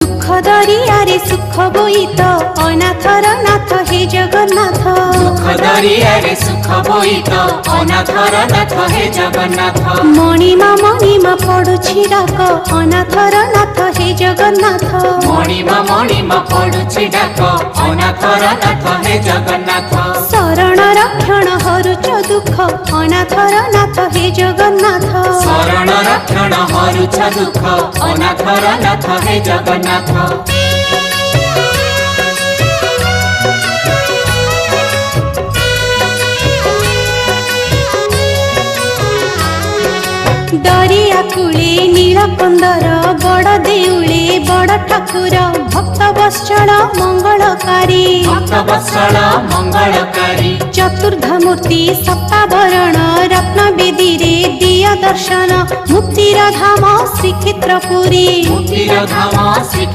दुख दरियारे सुख बोईत अनाथर नाथ हे जगन्नाथ। दुख दरियारे सुख बोईत अनाथर नाथ हे जगन्नाथ। मणिमा पडुछि डाक अनाथर नाथ हे जगन्नाथ। मणिमा पडुछि डाक अनाथर नाथ हे जगन्नाथ। शरण रक्षण हरुच दुख अनाथर नाथ हे जगन्नाथ। शरण रक्षण हरुच दुख अनाथर नाथ हे जगन्नाथ। दरिया कूले नीलकंदर बड़ देउले बड़ ठाकुर भक्त वत्सल मंगलकारी। भक्त वत्सल मंगलकारी। चतुर्धमूर्ति सप्तावरण रत्न बेदी रे दिया दर्शन मुक्तिर धाम श्रीक्षेत्रपुरी। मुक्तिर धाम श्री